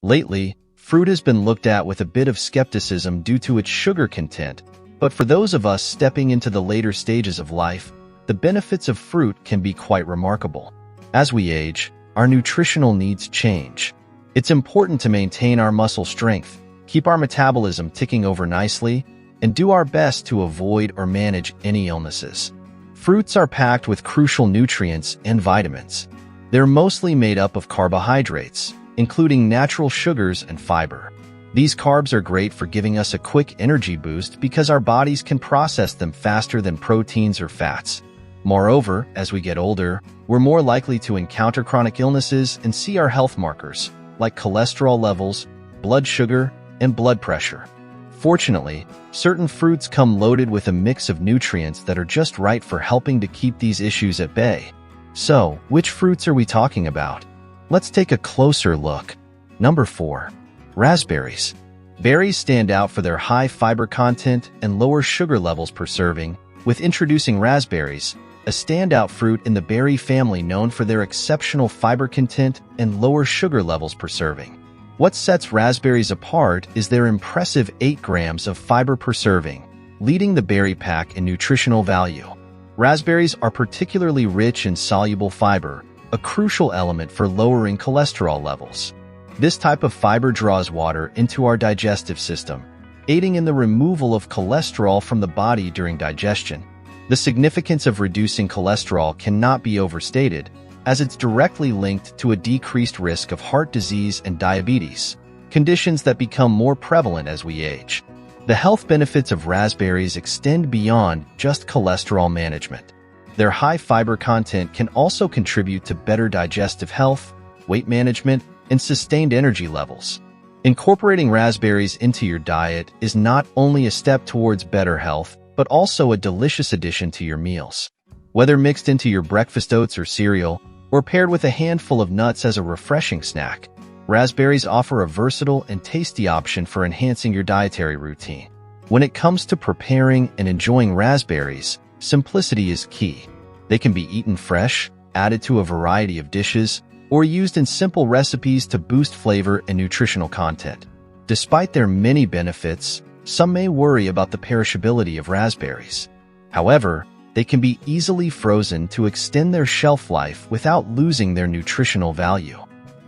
Lately, fruit has been looked at with a bit of skepticism due to its sugar content, but for those of us stepping into the later stages of life, the benefits of fruit can be quite remarkable. As we age, our nutritional needs change. It's important to maintain our muscle strength, keep our metabolism ticking over nicely, and do our best to avoid or manage any illnesses. Fruits are packed with crucial nutrients and vitamins. They're mostly made up of carbohydrates, including natural sugars and fiber. These carbs are great for giving us a quick energy boost because our bodies can process them faster than proteins or fats. Moreover, as we get older, we're more likely to encounter chronic illnesses and see our health markers, like cholesterol levels, blood sugar, and blood pressure. Fortunately, certain fruits come loaded with a mix of nutrients that are just right for helping to keep these issues at bay. So, which fruits are we talking about? Let's take a closer look. Number 4. Raspberries. Berries stand out for their high fiber content and lower sugar levels per serving, with introducing raspberries, a standout fruit in the berry family known for their exceptional fiber content and lower sugar levels per serving. What sets raspberries apart is their impressive 8 grams of fiber per serving, leading the berry pack in nutritional value. Raspberries are particularly rich in soluble fiber, a crucial element for lowering cholesterol levels. This type of fiber draws water into our digestive system, aiding in the removal of cholesterol from the body during digestion. The significance of reducing cholesterol cannot be overstated, as it's directly linked to a decreased risk of heart disease and diabetes, conditions that become more prevalent as we age. The health benefits of raspberries extend beyond just cholesterol management. Their high fiber content can also contribute to better digestive health, weight management, and sustained energy levels. Incorporating raspberries into your diet is not only a step towards better health, but also a delicious addition to your meals. Whether mixed into your breakfast oats or cereal, or paired with a handful of nuts as a refreshing snack, raspberries offer a versatile and tasty option for enhancing your dietary routine. When it comes to preparing and enjoying raspberries, simplicity is key. They can be eaten fresh, added to a variety of dishes, or used in simple recipes to boost flavor and nutritional content. Despite their many benefits, some may worry about the perishability of raspberries. However, they can be easily frozen to extend their shelf life without losing their nutritional value.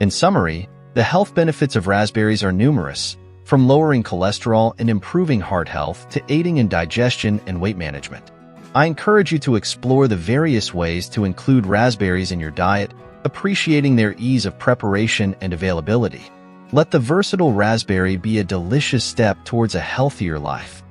In summary, the health benefits of raspberries are numerous, from lowering cholesterol and improving heart health to aiding in digestion and weight management. I encourage you to explore the various ways to include raspberries in your diet, appreciating their ease of preparation and availability. Let the versatile raspberry be a delicious step towards a healthier life.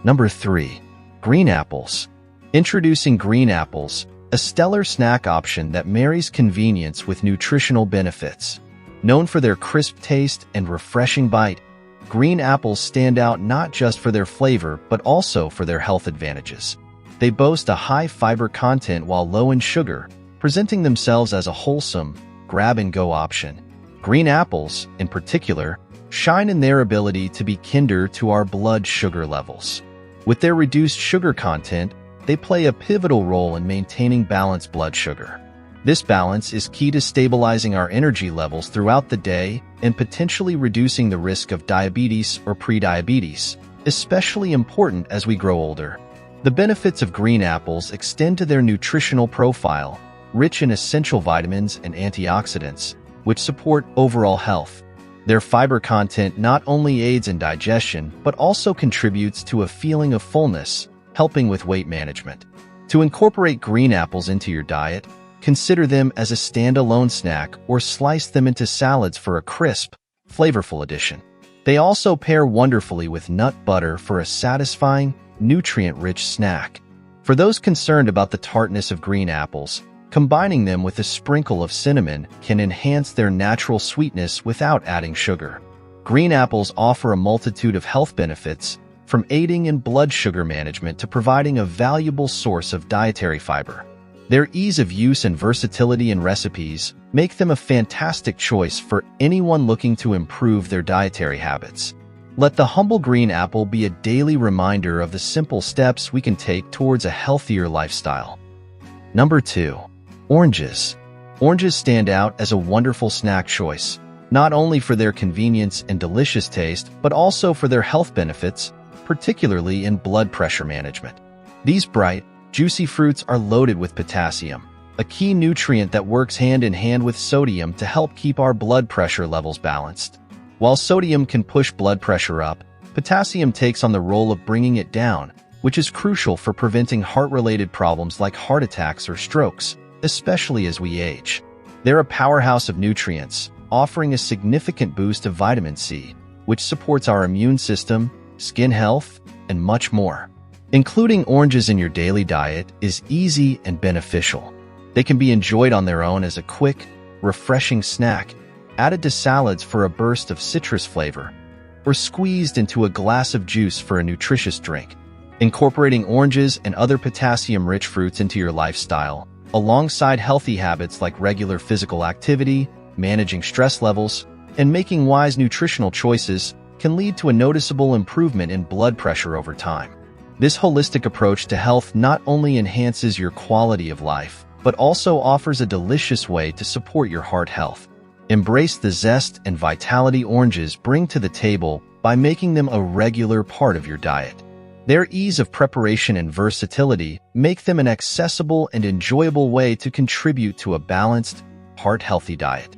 Number 3. Green apples. Introducing green apples, a stellar snack option that marries convenience with nutritional benefits. Known for their crisp taste and refreshing bite, green apples stand out not just for their flavor but also for their health advantages. They boast a high fiber content while low in sugar, presenting themselves as a wholesome, grab-and-go option. Green apples, in particular, shine in their ability to be kinder to our blood sugar levels. With their reduced sugar content, they play a pivotal role in maintaining balanced blood sugar. This balance is key to stabilizing our energy levels throughout the day and potentially reducing the risk of diabetes or prediabetes, especially important as we grow older. The benefits of green apples extend to their nutritional profile, rich in essential vitamins and antioxidants, which support overall health. Their fiber content not only aids in digestion but also contributes to a feeling of fullness, helping with weight management. To incorporate green apples into your diet, consider them as a standalone snack or slice them into salads for a crisp, flavorful addition. They also pair wonderfully with nut butter for a satisfying, nutrient-rich snack. For those concerned about the tartness of green apples, combining them with a sprinkle of cinnamon can enhance their natural sweetness without adding sugar. Green apples offer a multitude of health benefits, from aiding in blood sugar management to providing a valuable source of dietary fiber. Their ease of use and versatility in recipes make them a fantastic choice for anyone looking to improve their dietary habits. Let the humble green apple be a daily reminder of the simple steps we can take towards a healthier lifestyle. Number 2. Oranges. Oranges stand out as a wonderful snack choice, not only for their convenience and delicious taste, but also for their health benefits, particularly in blood pressure management. These bright, juicy fruits are loaded with potassium, a key nutrient that works hand in hand with sodium to help keep our blood pressure levels balanced. While sodium can push blood pressure up, potassium takes on the role of bringing it down, which is crucial for preventing heart-related problems like heart attacks or strokes, especially as we age. They're a powerhouse of nutrients, offering a significant boost of vitamin C, which supports our immune system, skin health, and much more. Including oranges in your daily diet is easy and beneficial. They can be enjoyed on their own as a quick, refreshing snack, added to salads for a burst of citrus flavor, or squeezed into a glass of juice for a nutritious drink. Incorporating oranges and other potassium-rich fruits into your lifestyle, alongside healthy habits like regular physical activity, managing stress levels, and making wise nutritional choices, can lead to a noticeable improvement in blood pressure over time. This holistic approach to health not only enhances your quality of life, but also offers a delicious way to support your heart health. Embrace the zest and vitality oranges bring to the table by making them a regular part of your diet. Their ease of preparation and versatility make them an accessible and enjoyable way to contribute to a balanced, heart-healthy diet.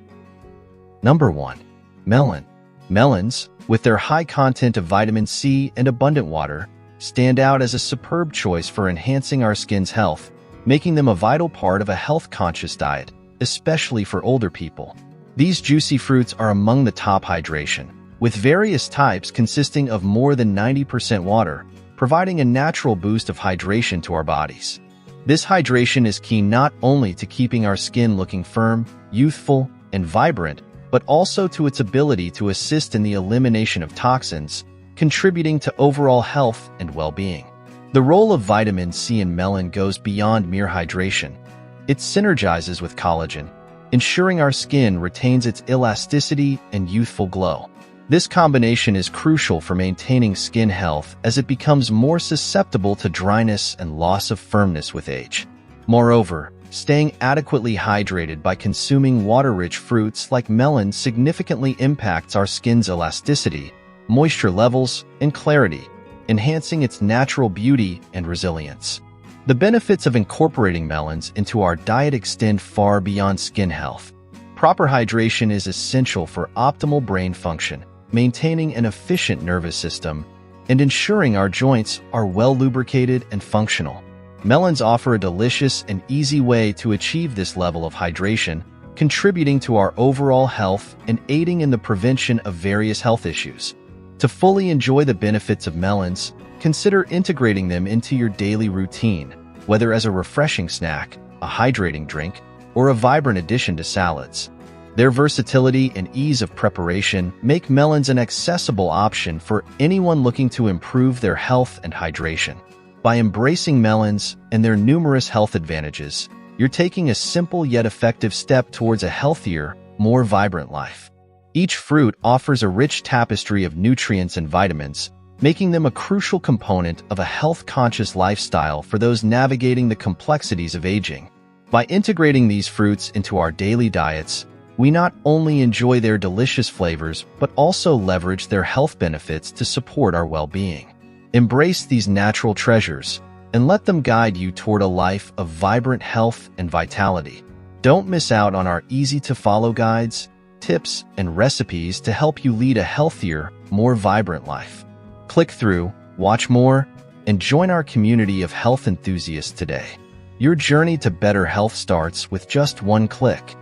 Number 1. Melon. Melons, with their high content of vitamin C and abundant water, stand out as a superb choice for enhancing our skin's health, making them a vital part of a health-conscious diet, especially for older people. These juicy fruits are among the top hydration, with various types consisting of more than 90% water, providing a natural boost of hydration to our bodies. This hydration is key not only to keeping our skin looking firm, youthful, and vibrant, but also to its ability to assist in the elimination of toxins, contributing to overall health and well-being. The role of vitamin C in melon goes beyond mere hydration. It synergizes with collagen, ensuring our skin retains its elasticity and youthful glow. This combination is crucial for maintaining skin health as it becomes more susceptible to dryness and loss of firmness with age. Moreover, staying adequately hydrated by consuming water-rich fruits like melon significantly impacts our skin's elasticity, moisture levels, and clarity, enhancing its natural beauty and resilience. The benefits of incorporating melons into our diet extend far beyond skin health. Proper hydration is essential for optimal brain function, maintaining an efficient nervous system, and ensuring our joints are well lubricated and functional. Melons offer a delicious and easy way to achieve this level of hydration, contributing to our overall health and aiding in the prevention of various health issues. To fully enjoy the benefits of melons, consider integrating them into your daily routine, whether as a refreshing snack, a hydrating drink, or a vibrant addition to salads. Their versatility and ease of preparation make melons an accessible option for anyone looking to improve their health and hydration. By embracing melons and their numerous health advantages, you're taking a simple yet effective step towards a healthier, more vibrant life. Each fruit offers a rich tapestry of nutrients and vitamins, making them a crucial component of a health-conscious lifestyle for those navigating the complexities of aging. By integrating these fruits into our daily diets, we not only enjoy their delicious flavors, but also leverage their health benefits to support our well-being. Embrace these natural treasures and let them guide you toward a life of vibrant health and vitality. Don't miss out on our easy-to-follow guides, tips, and recipes to help you lead a healthier, more vibrant life. Click through, watch more, and join our community of health enthusiasts today. Your journey to better health starts with just one click.